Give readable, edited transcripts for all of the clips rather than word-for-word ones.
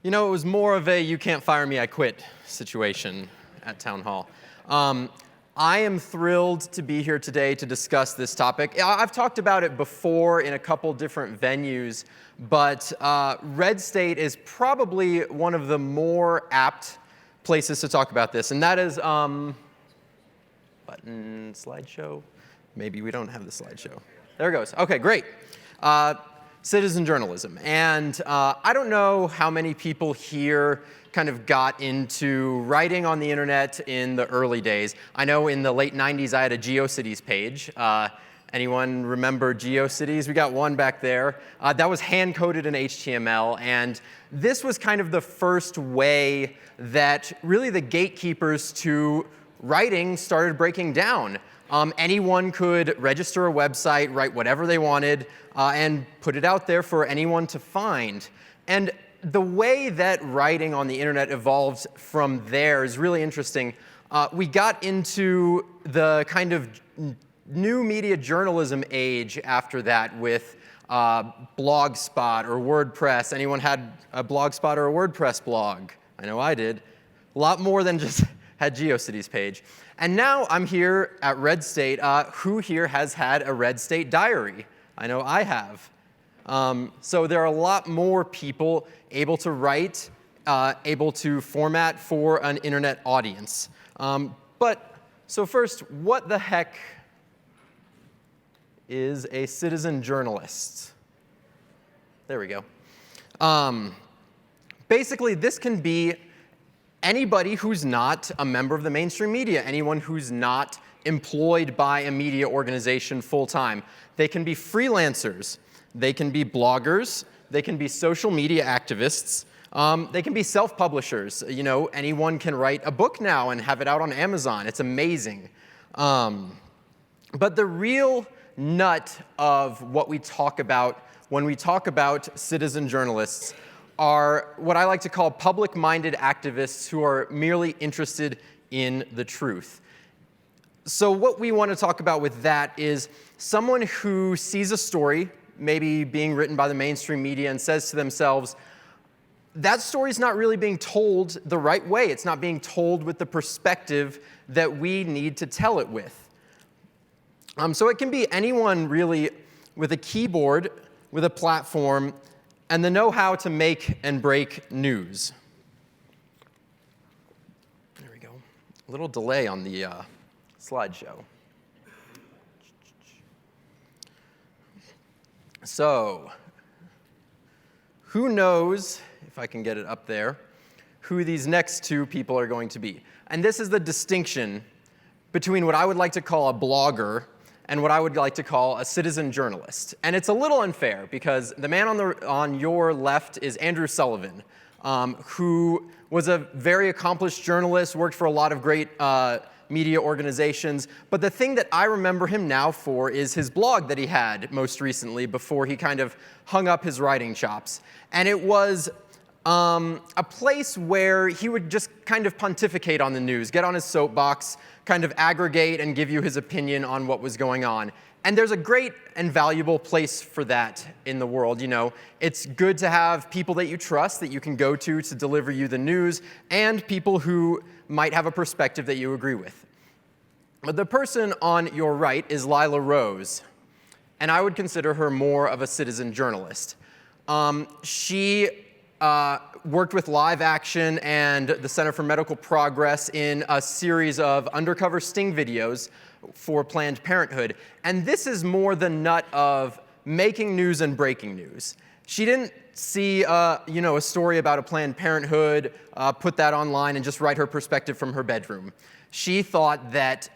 You know, it was more of a you can't fire me, I quit situation at Town Hall. I am thrilled to be here today to discuss this topic. I've talked about it before in a couple different venues, but Red State is probably one of the more apt places to talk about this, and that is button slideshow. Maybe we don't have the slideshow. There it goes. OK, great. Citizen journalism. And I don't know how many people here kind of got into writing on the internet in the early days. I know in the late 90s I had a GeoCities page. Anyone remember GeoCities? We got one back there. That was hand-coded in HTML. And this was kind of the first way that really the gatekeepers to writing started breaking down. Anyone could register a website, write whatever they wanted, and put it out there for anyone to find. And the way that writing on the internet evolved from there is really interesting. We got into the kind of new media journalism age after that with Blogspot or WordPress. Anyone had a Blogspot or a WordPress blog? I know I did. A lot more than just had GeoCities page. And now I'm here at Red State. Who here has had a Red State diary? I know I have. So there are a lot more people able to write, able to format for an internet audience. So first, what the heck is a citizen journalist? There we go. Basically, this can be anybody who's not a member of the mainstream media, anyone who's not employed by a media organization full-time. They can be freelancers. They can be bloggers. They can be social media activists. They can be self-publishers. You know, anyone can write a book now and have it out on Amazon. It's amazing. But the real nut of what we talk about when we talk about citizen journalists are what I like to call public-minded activists who are merely interested in the truth. So what we want to talk about with that is someone who sees a story, maybe being written by the mainstream media, and says to themselves, that story's not really being told the right way. It's not being told with the perspective that we need to tell it with. So it can be anyone really with a keyboard, with a platform, and the know-how to make and break news. There we go. A little delay on the slideshow. So, who knows, if I can get it up there, who these next two people are going to be? And this is the distinction between what I would like to call a blogger and what I would like to call a citizen journalist. And it's a little unfair, because the man on your left is Andrew Sullivan, who was a very accomplished journalist, worked for a lot of great media organizations. But the thing that I remember him now for is his blog that he had most recently before he kind of hung up his writing chops. And it was a place where he would just kind of pontificate on the news, get on his soapbox, kind of aggregate and give you his opinion on what was going on. And there's a great and valuable place for that in the world. You know, it's good to have people that you trust, that you can go to deliver you the news, and people who might have a perspective that you agree with. But the person on your right is Lila Rose, and I would consider her more of a citizen journalist. She worked with Live Action and the Center for Medical Progress in a series of undercover sting videos for Planned Parenthood. And this is more the nut of making news and breaking news. She didn't see a story about a Planned Parenthood, put that online, and just write her perspective from her bedroom. She thought that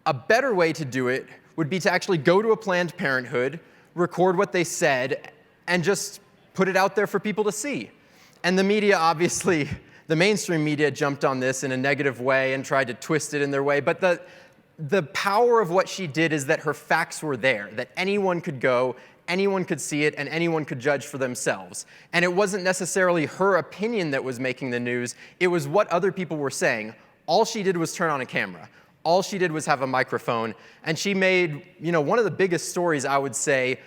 a better way to do it would be to actually go to a Planned Parenthood, record what they said, and just put it out there for people to see. And the media, obviously, the mainstream media jumped on this in a negative way and tried to twist it in their way. But the power of what she did is that her facts were there, that anyone could go, anyone could see it, and anyone could judge for themselves. And it wasn't necessarily her opinion that was making the news. It was what other people were saying. All she did was turn on a camera. All she did was have a microphone. And she made one of the biggest stories, I would say,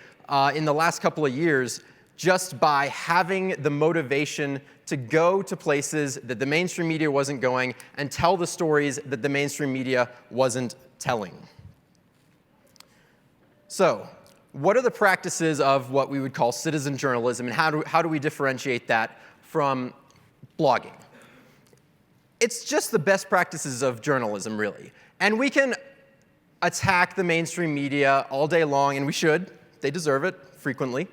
in the last couple of years just by having the motivation to go to places that the mainstream media wasn't going and tell the stories that the mainstream media wasn't telling. So, what are the practices of what we would call citizen journalism, and how do we differentiate that from blogging? It's just the best practices of journalism, really. And we can attack the mainstream media all day long, and we should. They deserve it frequently.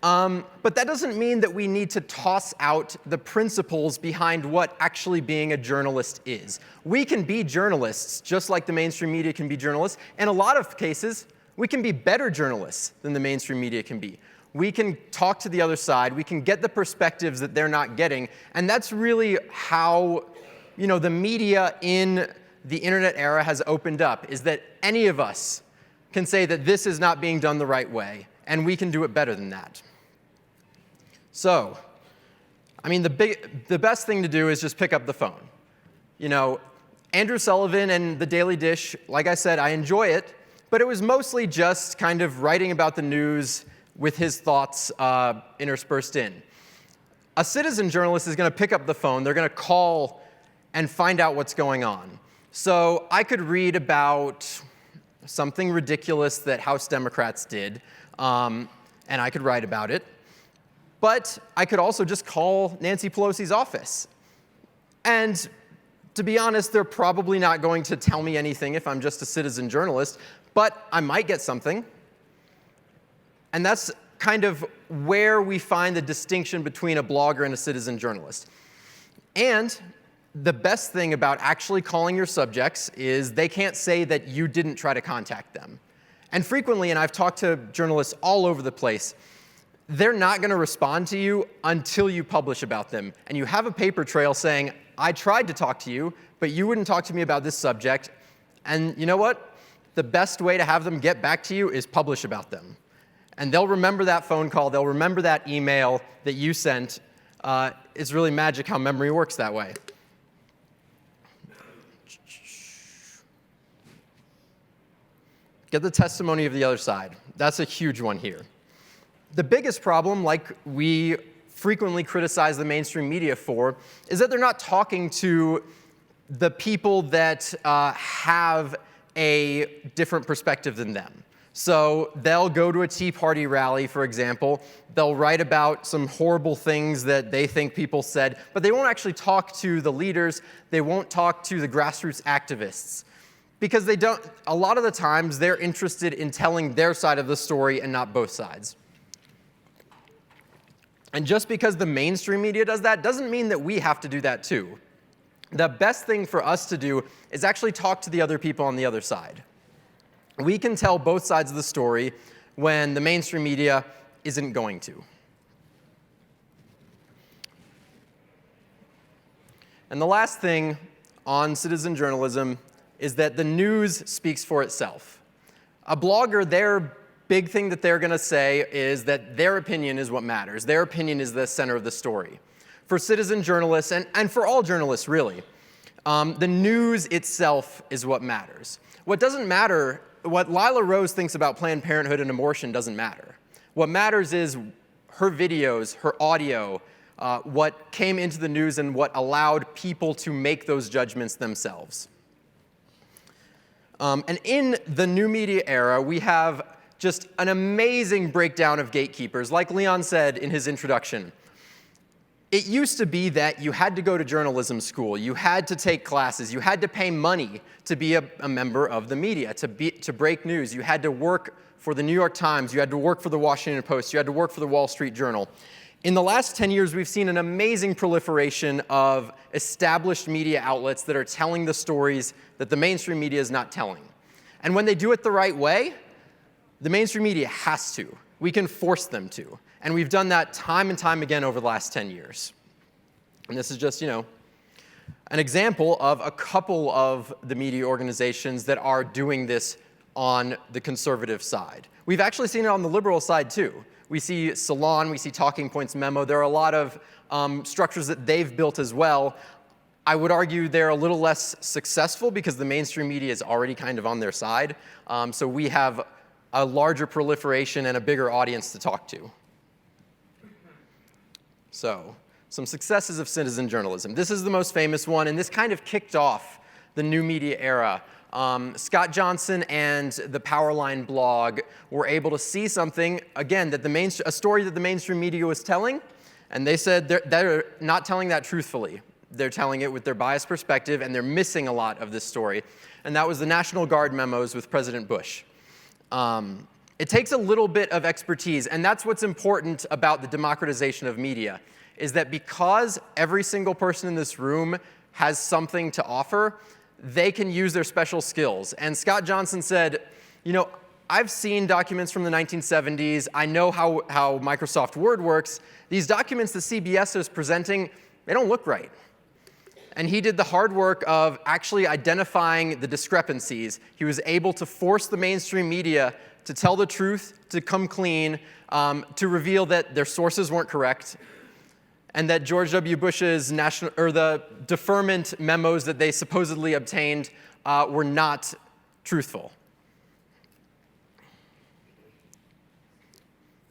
But that doesn't mean that we need to toss out the principles behind what actually being a journalist is. We can be journalists just like the mainstream media can be journalists. In a lot of cases, we can be better journalists than the mainstream media can be. We can talk to the other side. We can get the perspectives that they're not getting. And that's really how, the media in the internet era has opened up, is that any of us can say that this is not being done the right way, and we can do it better than that. So, the best thing to do is just pick up the phone. Andrew Sullivan and The Daily Dish, like I said, I enjoy it, but it was mostly just kind of writing about the news with his thoughts interspersed in. A citizen journalist is going to pick up the phone. They're going to call and find out what's going on. So I could read about something ridiculous that House Democrats did, and I could write about it. But I could also just call Nancy Pelosi's office. And to be honest, they're probably not going to tell me anything if I'm just a citizen journalist, but I might get something. And that's kind of where we find the distinction between a blogger and a citizen journalist. And the best thing about actually calling your subjects is they can't say that you didn't try to contact them. And frequently, and I've talked to journalists all over the place, they're not going to respond to you until you publish about them. And you have a paper trail saying, I tried to talk to you, but you wouldn't talk to me about this subject. And you know what? The best way to have them get back to you is publish about them. And they'll remember that phone call. They'll remember that email that you sent. It's really magic how memory works that way. Get the testimony of the other side. That's a huge one here. The biggest problem, like we frequently criticize the mainstream media for, is that they're not talking to the people that have a different perspective than them. So they'll go to a Tea Party rally, for example. They'll write about some horrible things that they think people said, but they won't actually talk to the leaders. They won't talk to the grassroots activists. Because a lot of the times, they're interested in telling their side of the story and not both sides. And just because the mainstream media does that doesn't mean that we have to do that too. The best thing for us to do is actually talk to the other people on the other side. We can tell both sides of the story when the mainstream media isn't going to. And the last thing on citizen journalism is that the news speaks for itself. A blogger, their big thing that they're going to say is that their opinion is what matters. Their opinion is the center of the story. For citizen journalists, and for all journalists really, the news itself is what matters. What doesn't matter, what Lila Rose thinks about Planned Parenthood and abortion doesn't matter. What matters is her videos, her audio, what came into the news and what allowed people to make those judgments themselves. And in the new media era, we have just an amazing breakdown of gatekeepers. Like Leon said in his introduction, it used to be that you had to go to journalism school, you had to take classes, you had to pay money to be a member of the media, to break news. You had to work for the New York Times, you had to work for the Washington Post, you had to work for the Wall Street Journal. In the last 10 years, we've seen an amazing proliferation of established media outlets that are telling the stories that the mainstream media is not telling. And when they do it the right way, the mainstream media has to. We can force them to. And we've done that time and time again over the last 10 years. And this is just, an example of a couple of the media organizations that are doing this on the conservative side. We've actually seen it on the liberal side, too. We see Salon, we see Talking Points Memo. There are a lot of structures that they've built as well. I would argue they're a little less successful because the mainstream media is already kind of on their side. So we have a larger proliferation and a bigger audience to talk to. So, some successes of citizen journalism. This is the most famous one, and this kind of kicked off the new media era. Scott Johnson and the Powerline blog were able to see something, again, that a story that the mainstream media was telling, and they said they're not telling that truthfully. They're telling it with their biased perspective, and they're missing a lot of this story. And that was the National Guard memos with President Bush. It takes a little bit of expertise, and that's what's important about the democratization of media, is that because every single person in this room has something to offer, they can use their special skills. And Scott Johnson said, I've seen documents from the 1970s. I know how Microsoft Word works. These documents that CBS is presenting, they don't look right. And he did the hard work of actually identifying the discrepancies. He was able to force the mainstream media to tell the truth, to come clean, to reveal that their sources weren't correct, and that George W. Bush's the deferment memos that they supposedly obtained were not truthful.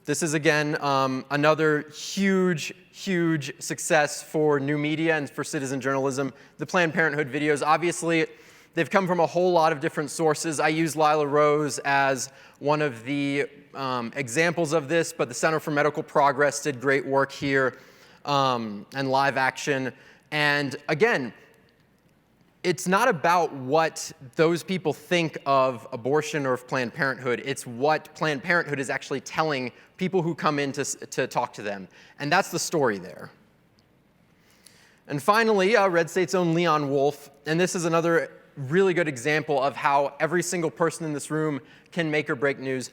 This is, again, another huge success for new media and for citizen journalism. The Planned Parenthood videos, obviously, they've come from a whole lot of different sources. I use Lila Rose as one of the examples of this, but the Center for Medical Progress did great work here, and Live Action. And again, it's not about what those people think of abortion or of Planned Parenthood. It's what Planned Parenthood is actually telling people who come in to talk to them. And that's the story there. And finally, Red State's own Leon Wolf. And this is another really good example of how every single person in this room can make or break news.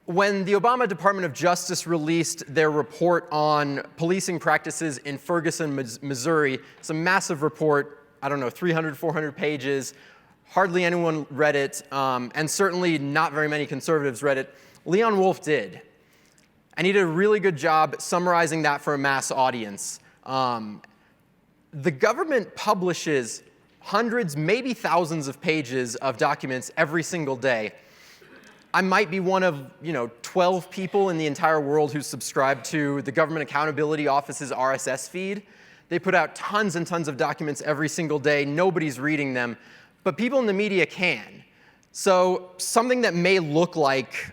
When the Obama Department of Justice released their report on policing practices in Ferguson, Missouri, it's a massive report, 300, 400 pages. Hardly anyone read it, and certainly not very many conservatives read it. Leon Wolf did. And he did a really good job summarizing that for a mass audience. The government publishes hundreds, maybe thousands of pages of documents every single day. I might be one of 12 people in the entire world who subscribe to the Government Accountability Office's RSS feed. They put out tons and tons of documents every single day. Nobody's reading them, but people in the media can. So something that may look like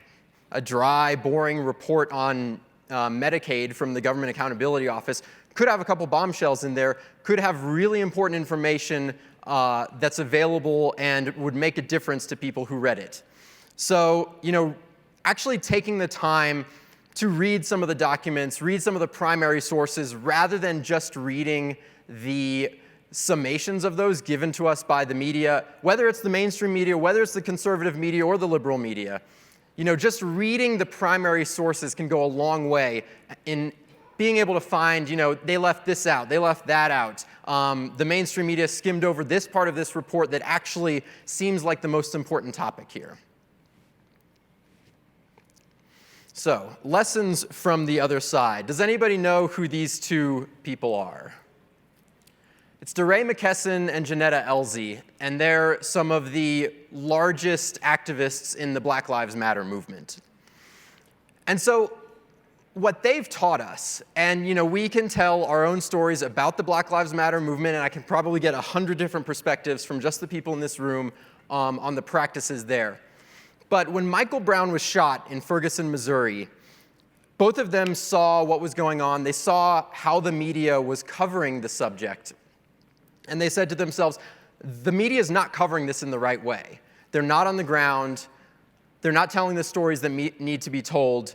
a dry, boring report on Medicaid from the Government Accountability Office could have a couple bombshells in there, could have really important information that's available and would make a difference to people who read it. So, actually taking the time to read some of the documents, read some of the primary sources, rather than just reading the summations of those given to us by the media, whether it's the mainstream media, whether it's the conservative media or the liberal media. Just reading the primary sources can go a long way in being able to find, they left this out, they left that out. The mainstream media skimmed over this part of this report that actually seems like the most important topic here. So, lessons from the other side. Does anybody know who these two people are? It's DeRay McKesson and Janetta Elzy, and they're some of the largest activists in the Black Lives Matter movement. And so, what they've taught us, and we can tell our own stories about the Black Lives Matter movement, and I can probably get 100 different perspectives from just the people in this room on the practices there. But when Michael Brown was shot in Ferguson, Missouri, both of them saw what was going on. They saw how the media was covering the subject. And they said to themselves, the media is not covering this in the right way. They're not on the ground. They're not telling the stories that need to be told.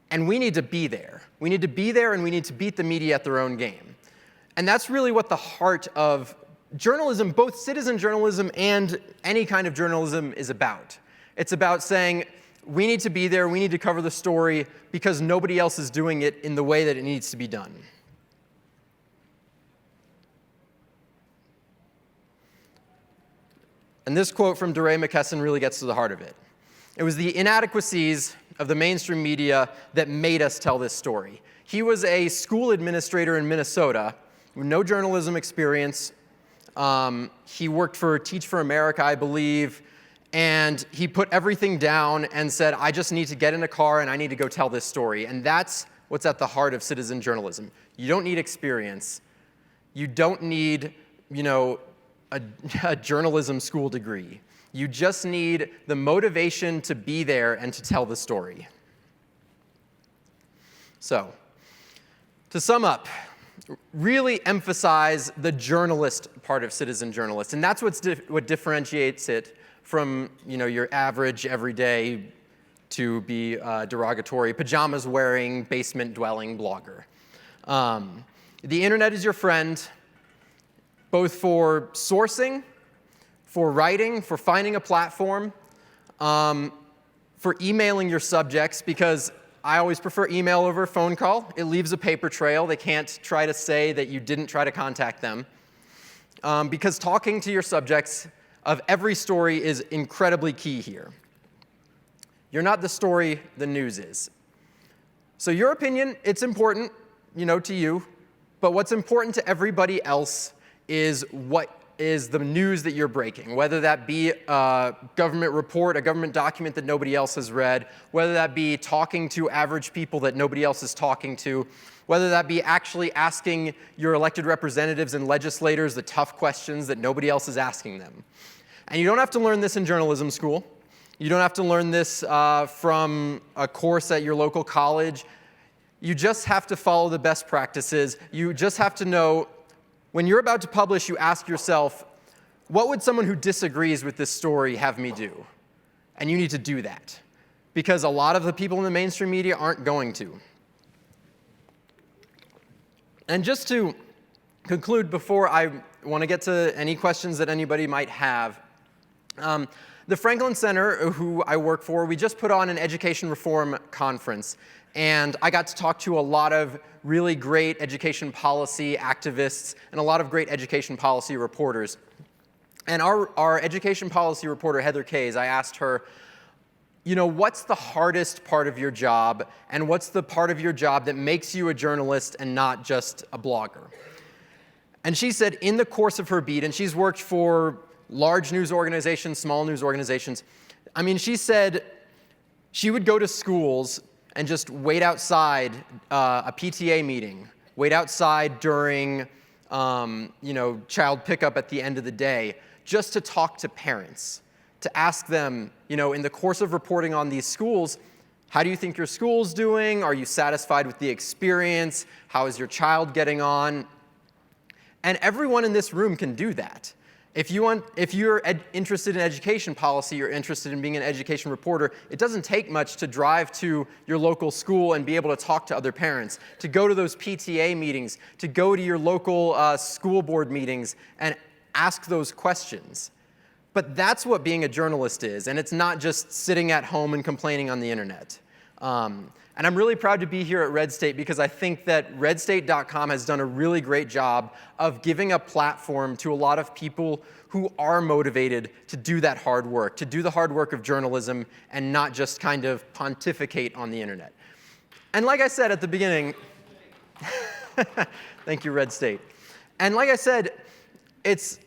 And we need to be there. We need to be there, and we need to beat the media at their own game. And that's really what the heart of journalism, both citizen journalism and any kind of journalism, is about. It's about saying, we need to be there, we need to cover the story, because nobody else is doing it in the way that it needs to be done. And this quote from DeRay McKesson really gets to the heart of it. It was the inadequacies of the mainstream media that made us tell this story. He was a school administrator in Minnesota with no journalism experience. He worked for Teach for America, I believe, and he put everything down and said, I just need to get in a car and I need to go tell this story. And that's what's at the heart of citizen journalism. You don't need experience. You don't need, a journalism school degree. You just need the motivation to be there and to tell the story. So, to sum up, really emphasize the journalist part of citizen journalist, and that's what differentiates it from your average, everyday, to be derogatory, pajamas-wearing, basement-dwelling blogger. The internet is your friend, both for sourcing, for writing, for finding a platform, for emailing your subjects, because I always prefer email over a phone call. It leaves a paper trail. They can't try to say that you didn't try to contact them. Because talking to your subjects of every story is incredibly key here. You're not the story, the news is. So your opinion, it's important, to you, but what's important to everybody else is what is the news that you're breaking, whether that be a government report, a government document that nobody else has read, whether that be talking to average people that nobody else is talking to, whether that be actually asking your elected representatives and legislators the tough questions that nobody else is asking them. And you don't have to learn this in journalism school. You don't have to learn this from a course at your local college. You just have to follow the best practices. You just have to know, when you're about to publish, you ask yourself, what would someone who disagrees with this story have me do? And you need to do that, because a lot of the people in the mainstream media aren't going to. And just to conclude, before I want to get to any questions that anybody might have, the Franklin Center, who I work for, we just put on an education reform conference. And I got to talk to a lot of really great education policy activists and a lot of great education policy reporters. And our education policy reporter, Heather Kays, I asked her, what's the hardest part of your job, and what's the part of your job that makes you a journalist and not just a blogger? And she said in the course of her beat, and she's worked for large news organizations, small news organizations, she said she would go to schools and just wait outside a PTA meeting, wait outside during child pickup at the end of the day, just to talk to parents, to ask them, in the course of reporting on these schools, how do you think your school's doing? Are you satisfied with the experience? How is your child getting on? And everyone in this room can do that. If you're interested in education policy, you're interested in being an education reporter, it doesn't take much to drive to your local school and be able to talk to other parents, to go to those PTA meetings, to go to your local school board meetings and ask those questions. But that's what being a journalist is, and it's not just sitting at home and complaining on the internet. And I'm really proud to be here at Red State because I think that redstate.com has done a really great job of giving a platform to a lot of people who are motivated to do that hard work, to do the hard work of journalism and not just kind of pontificate on the internet. And like I said at the beginning, thank you, Red State. And like I said, it's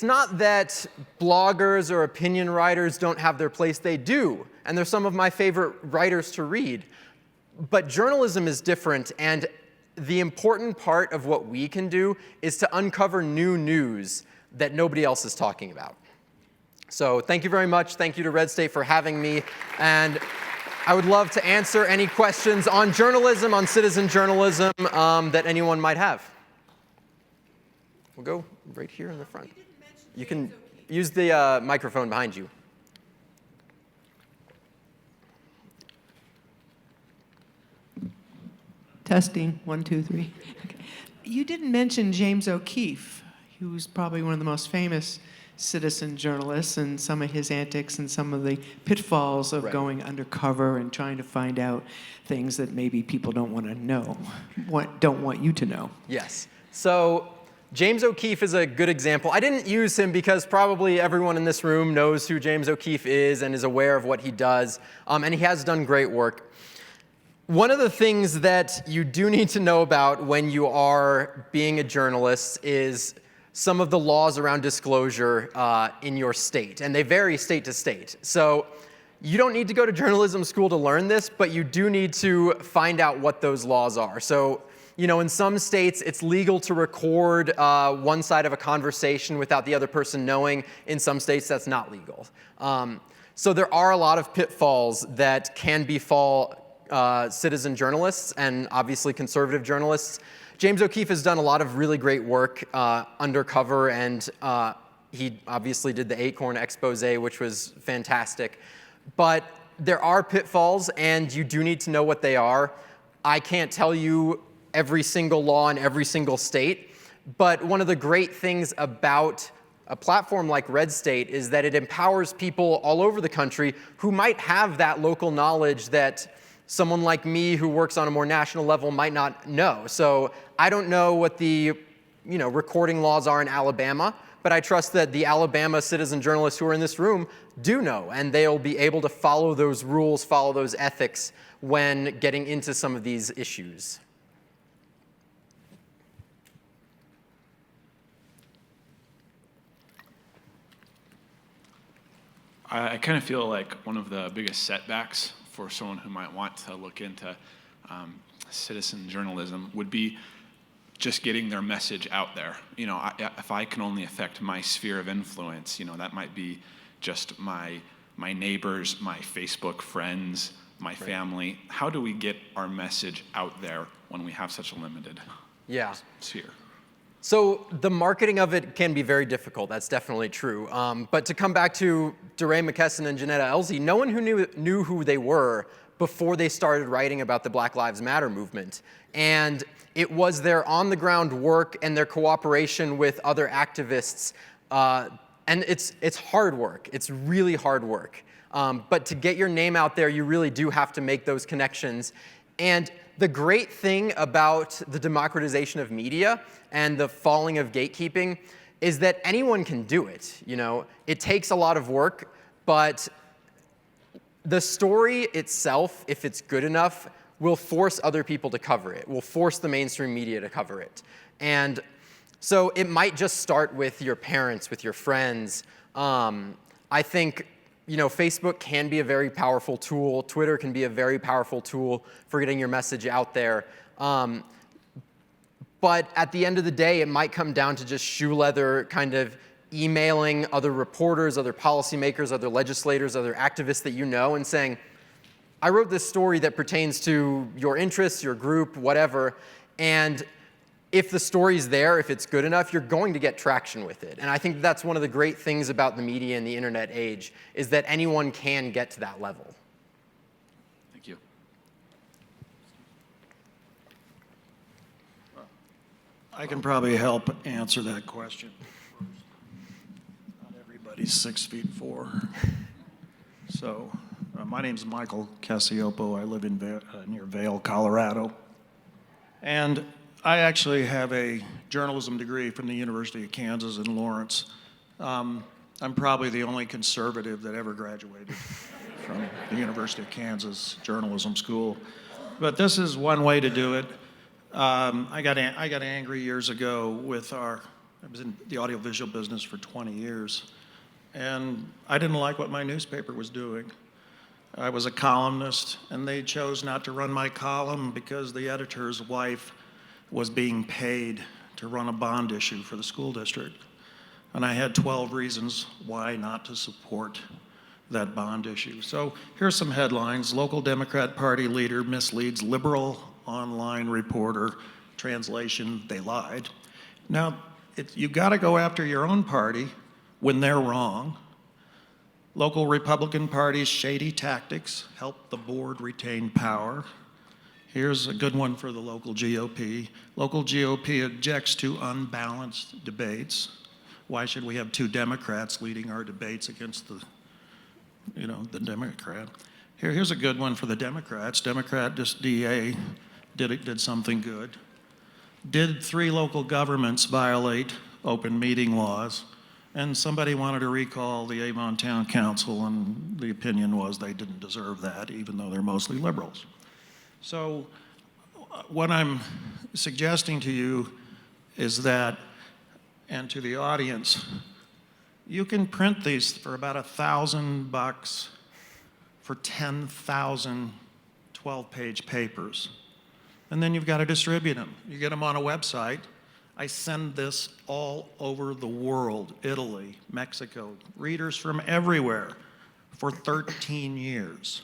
not that bloggers or opinion writers don't have their place. They do, and they're some of my favorite writers to read. But journalism is different, and the important part of what we can do is to uncover new news that nobody else is talking about. So thank you very much. Thank you to Red State for having me. And I would love to answer any questions on journalism, on citizen journalism, that anyone might have. We'll go right here in the front. You can use the microphone behind you. Testing, 1, 2, 3. Okay. You didn't mention James O'Keefe, who's probably one of the most famous citizen journalists, and some of his antics and some of the pitfalls of going undercover and trying to find out things that maybe people don't want to know, don't want you to know. Yes. So James O'Keefe is a good example. I didn't use him because probably everyone in this room knows who James O'Keefe is and is aware of what he does, and he has done great work. One of the things that you do need to know about when you are being a journalist is some of the laws around disclosure in your state, and they vary state to state. So, You don't need to go to journalism school to learn this, but you do need to find out what those laws are. So, in some states, it's legal to record one side of a conversation without the other person knowing. In some states, that's not legal. So there are a lot of pitfalls that can befall citizen journalists and obviously conservative journalists. James O'Keefe has done a lot of really great work undercover, and he obviously did the Acorn expose, which was fantastic. But there are pitfalls, and you do need to know what they are. I can't tell you every single law in every single state, but one of the great things about a platform like Red State is that it empowers people all over the country who might have that local knowledge that someone like me who works on a more national level might not know. So I don't know what the recording laws are in Alabama, but I trust that the Alabama citizen journalists who are in this room do know, and they'll be able to follow those rules, follow those ethics when getting into some of these issues. I kind of feel like one of the biggest setbacks for someone who might want to look into citizen journalism would be just getting their message out there. If I can only affect my sphere of influence, that might be just my neighbors, my Facebook friends, my family. How do we get our message out there when we have such a limited sphere? So the marketing of it can be very difficult. That's definitely true. But to come back to DeRay McKesson and Janetta Elzy, no one who knew who they were before they started writing about the Black Lives Matter movement. And it was their on-the-ground work and their cooperation with other activists. And it's hard work. It's really hard work. But to get your name out there, you really do have to make those connections. And the great thing about the democratization of media and the falling of gatekeeping is that anyone can do it. It takes a lot of work, but the story itself, if it's good enough, will force other people to cover it, will force the mainstream media to cover it. And so it might just start with your parents, with your friends. I think Facebook can be a very powerful tool. Twitter can be a very powerful tool for getting your message out there. But at the end of the day, it might come down to just shoe leather kind of emailing other reporters, other policymakers, other legislators, other activists that you know and saying, I wrote this story that pertains to your interests, your group, whatever, and if the story's there, if it's good enough, you're going to get traction with it. And I think that's one of the great things about the media and the internet age, is that anyone can get to that level. Thank you. I can probably help answer that question. Not everybody's 6'4". So my name's Michael Casiopo. I live in near Vail, Colorado. And I actually have a journalism degree from the University of Kansas in Lawrence. I'm probably the only conservative that ever graduated from the University of Kansas Journalism School. But this is one way to do it. I got angry years ago with I was in the audiovisual business for 20 years, and I didn't like what my newspaper was doing. I was a columnist, and they chose not to run my column because the editor's wife was being paid to run a bond issue for the school district. And I had 12 reasons why not to support that bond issue. So here's some headlines. Local Democrat Party leader misleads liberal online reporter. Translation, they lied. Now, you gotta go after your own party when they're wrong. Local Republican Party's shady tactics help the board retain power. Here's a good one for the local GOP. Local GOP objects to unbalanced debates. Why should we have two Democrats leading our debates against the Democrat? Here's a good one for the Democrats. DA did something good. Did 3 local governments violate open meeting laws? And somebody wanted to recall the Avon Town Council, and the opinion was they didn't deserve that, even though they're mostly liberals. So what I'm suggesting to you is that, and to the audience, you can print these for about $1,000 for 10,000 12-page papers. And then you've got to distribute them. You get them on a website. I send this all over the world, Italy, Mexico, readers from everywhere for 13 years.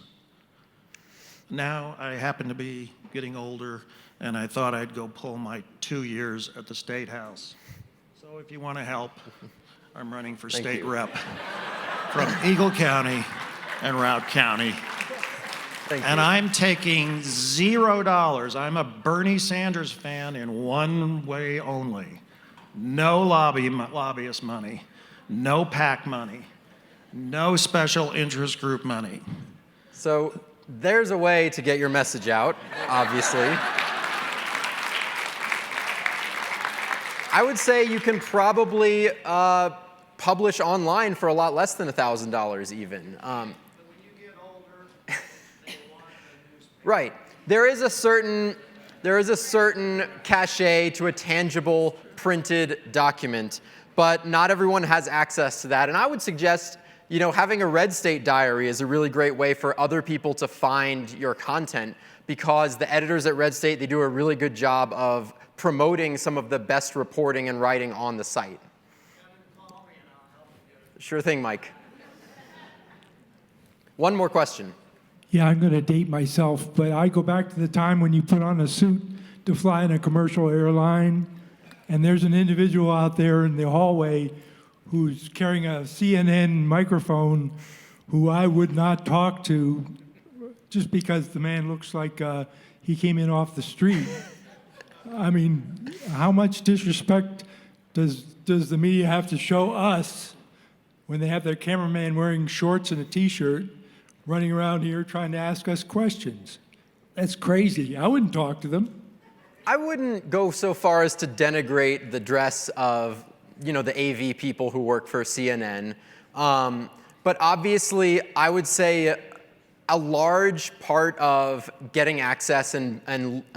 Now I happen to be getting older, and I thought I'd go pull my 2 years at the State House. So if you want to help, I'm running for state rep from Eagle County and Routt County. And I'm taking $0. I'm a Bernie Sanders fan in one way only. No lobbyist money, no PAC money, no special interest group money. So there's a way to get your message out, obviously. I would say you can probably publish online for a lot less than $1,000 even. Right. There is a certain cachet to a tangible printed document, but not everyone has access to that. And I would suggest, having a Red State diary is a really great way for other people to find your content, because the editors at Red State, they do a really good job of promoting some of the best reporting and writing on the site. Sure thing, Mike. One more question. Yeah, I'm going to date myself, but I go back to the time when you put on a suit to fly in a commercial airline, and there's an individual out there in the hallway who's carrying a CNN microphone who I would not talk to just because the man looks like he came in off the street. I mean, how much disrespect does the media have to show us when they have their cameraman wearing shorts and a T-shirt running around here trying to ask us questions? That's crazy. I wouldn't talk to them. I wouldn't go so far as to denigrate the dress of, the AV people who work for CNN. But obviously, I would say a large part of getting access and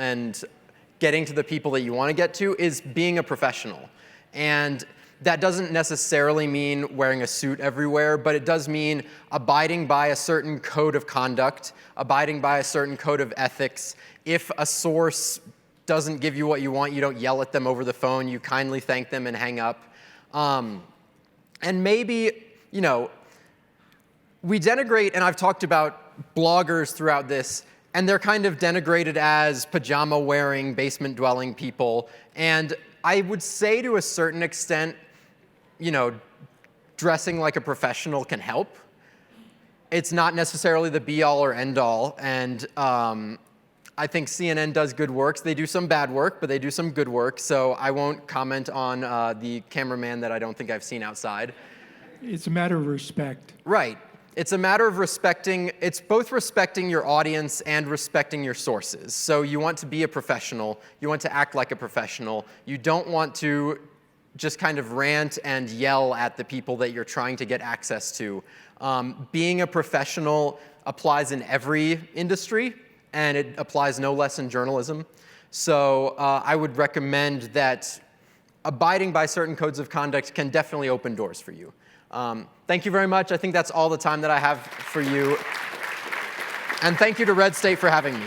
getting to the people that you want to get to is being a professional. And that doesn't necessarily mean wearing a suit everywhere, but it does mean abiding by a certain code of conduct, abiding by a certain code of ethics. If a source doesn't give you what you want, you don't yell at them over the phone, you kindly thank them and hang up. And maybe, we denigrate, and I've talked about bloggers throughout this, and they're kind of denigrated as pajama-wearing, basement-dwelling people. And I would say to a certain extent, dressing like a professional can help. It's not necessarily the be-all or end-all, and I think CNN does good work. They do some bad work, but they do some good work, so I won't comment on the cameraman that I don't think I've seen outside. It's a matter of respect. Right. It's a matter of it's both respecting your audience and respecting your sources. So you want to be a professional, you want to act like a professional, you don't want to just kind of rant and yell at the people that you're trying to get access to. Being a professional applies in every industry, and it applies no less in journalism. So I would recommend that abiding by certain codes of conduct can definitely open doors for you. Thank you very much. I think that's all the time that I have for you. And thank you to Red State for having me.